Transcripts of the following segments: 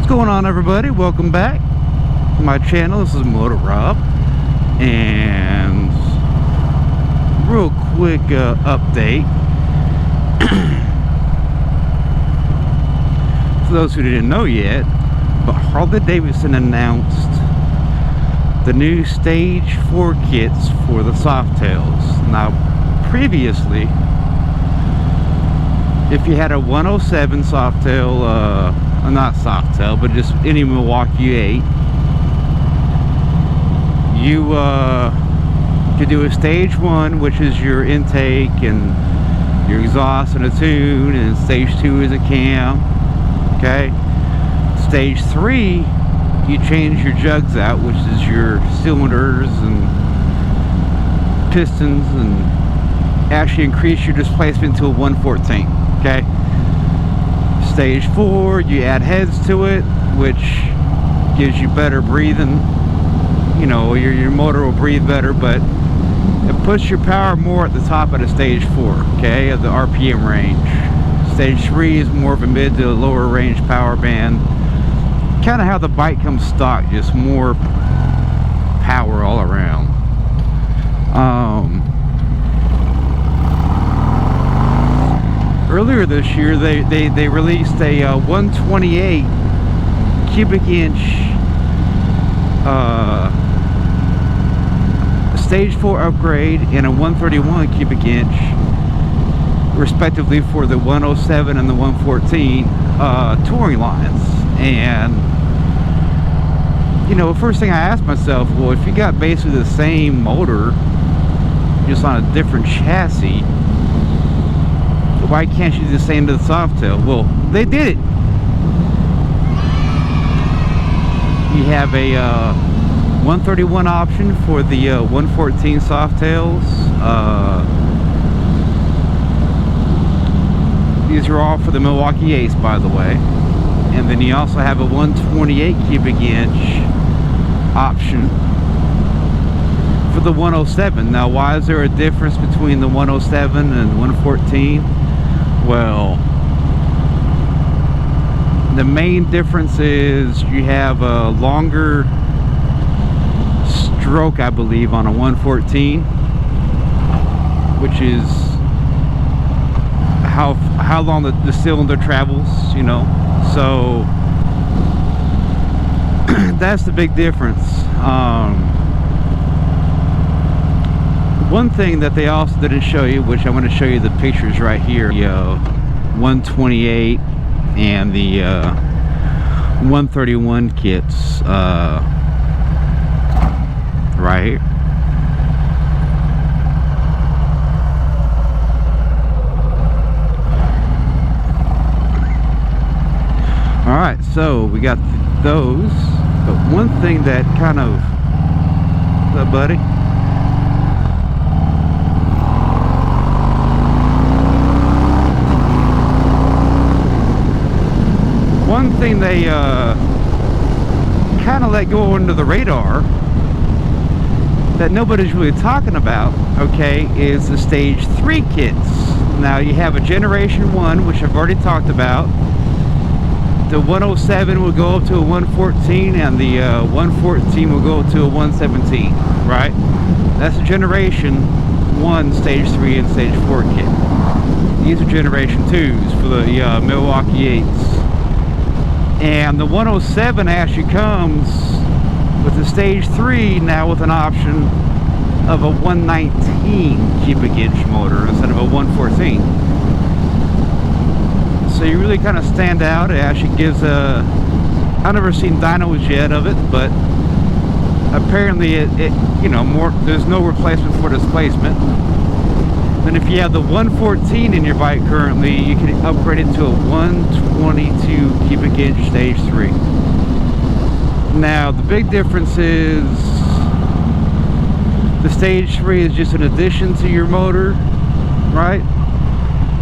What's going on, everybody? Welcome back to my channel. This is Motovlog, and real quick update for those who didn't know yet, but Harley Davidson announced the new Stage 4 kits for the Softails. Now, previously, if you had a 107 Softail, not Softail, but just any Milwaukee 8, you could do a Stage 1, which is your intake and your exhaust and a tune, and Stage 2 is a cam. Okay, Stage 3, you change your jugs out, which is your cylinders and pistons, and actually increase your displacement to a 114. Okay, Stage 4, you add heads to it, which gives you better breathing. You know, your motor will breathe better, but it puts your power more at the top of the Stage 4, okay, of the RPM range. Stage 3 is more of a mid to lower range power band. Kind of how the bike comes stock, just more power all around. Earlier this year, they released a 128 cubic inch Stage 4 upgrade and a 131 cubic inch, respectively, for the 107 and the 114 touring lines. And you know, the first thing I asked myself, well, if you got basically the same motor just on a different chassis, why can't you do the same to the Softail? Well, they did it. You have a 131 option for the 114 Softails. These are all for the Milwaukee Ace, by the way. And then you also have a 128 cubic inch option for the 107. Now, why is there a difference between the 107 and 114? Well, the main difference is you have a longer stroke, I believe, on a 114, which is how long the cylinder travels, you know. So that's the big difference. One thing that they also didn't show you, which I want to show you the pictures right here, the 128 and the 131 kits right here. Alright, so we got those, but one thing that kind of, what's up, buddy? One thing they kind of let go under the radar that nobody's really talking about, okay, is the Stage 3 kits. Now, you have a Generation 1, which I've already talked about. The 107 will go up to a 114, and the 114 will go to a 117, right? That's a Generation 1 Stage 3 and Stage 4 kit. These are Generation 2s for the Milwaukee 8s. And the 107 actually comes with the Stage 3 now with an option of a 119 cubic inch motor instead of a 114. So you really kind of stand out. It actually gives a, I've never seen dynos yet of it, but apparently it you know, more, there's no replacement for displacement. Then if you have the 114 in your bike currently, you can upgrade it to a 122 cubic inch Stage 3. Now, the big difference is the Stage 3 is just an addition to your motor, right?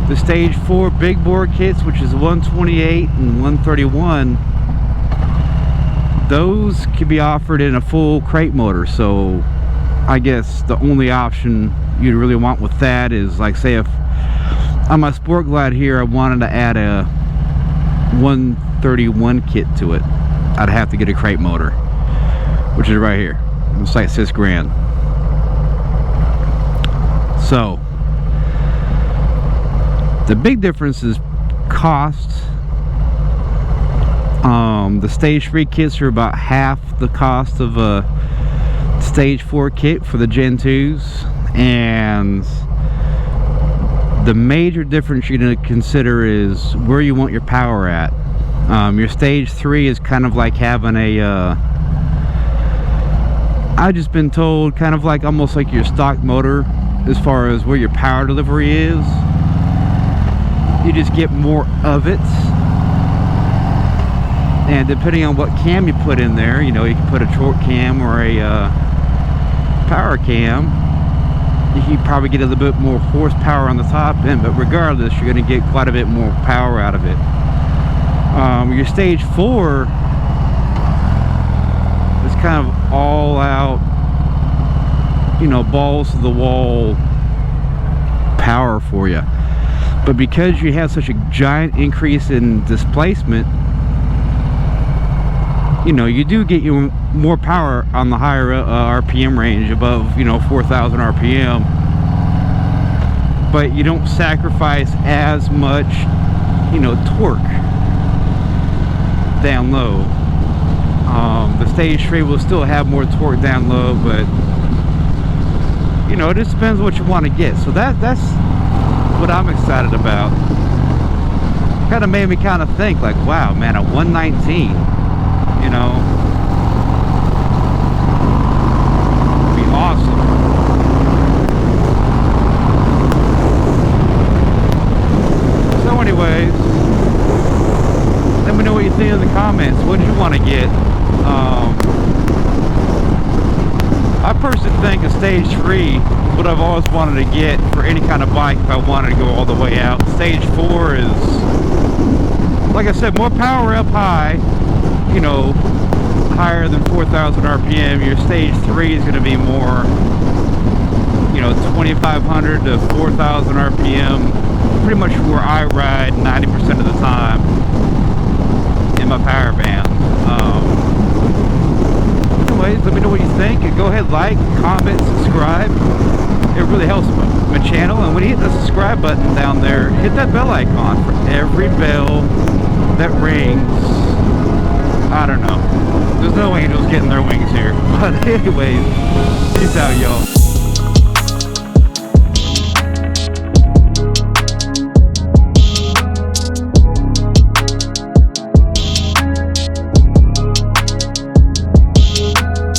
The Stage 4 big bore kits, which is 128 and 131, those can be offered in a full crate motor. So I guess the only option you'd really want with that is, like, say if on my Sport Glide here I wanted to add a 131 kit to it, I'd have to get a crate motor, which is right here. It's like $6,000. So the big difference is cost. The stage 3 kits are about half the cost of a stage 4 kit for the Gen 2s, and the major difference you're going to consider is where you want your power at. Your stage 3 is kind of like having a I've just been told, kind of like almost like your stock motor as far as where your power delivery is. You just get more of it, and depending on what cam you put in there, you know, you can put a torque cam or a power cam, you can probably get a little bit more horsepower on the top end, but regardless, you're going to get quite a bit more power out of it. Your stage 4 is kind of all out, you know, balls to the wall power for you. But because you have such a giant increase in displacement, you know, you do get you more power on the higher RPM range, above, you know, 4,000 RPM, but you don't sacrifice as much, you know, torque down low. The stage 3 will still have more torque down low, but you know, it just depends what you want to get. So that's what I'm excited about. Kind of made me kind of think, like, wow, man, a 119, you know, would be awesome. So anyways, let me know what you think in the comments. What do you want to get? I personally think a stage 3 is what I've always wanted to get for any kind of bike if I wanted to go all the way out. Stage 4 is, like I said, more power up high, you know, higher than 4,000 RPM. Your stage 3 is going to be more, you know, 2,500 to 4,000 RPM. Pretty much where I ride 90% of the time in my power band. Anyways, let me know what you think, and go ahead, like, comment, subscribe. It really helps my channel. And when you hit the subscribe button down there, hit that bell icon for every bell that rings. I don't know, there's no angels getting their wings here, but anyways, peace out, y'all.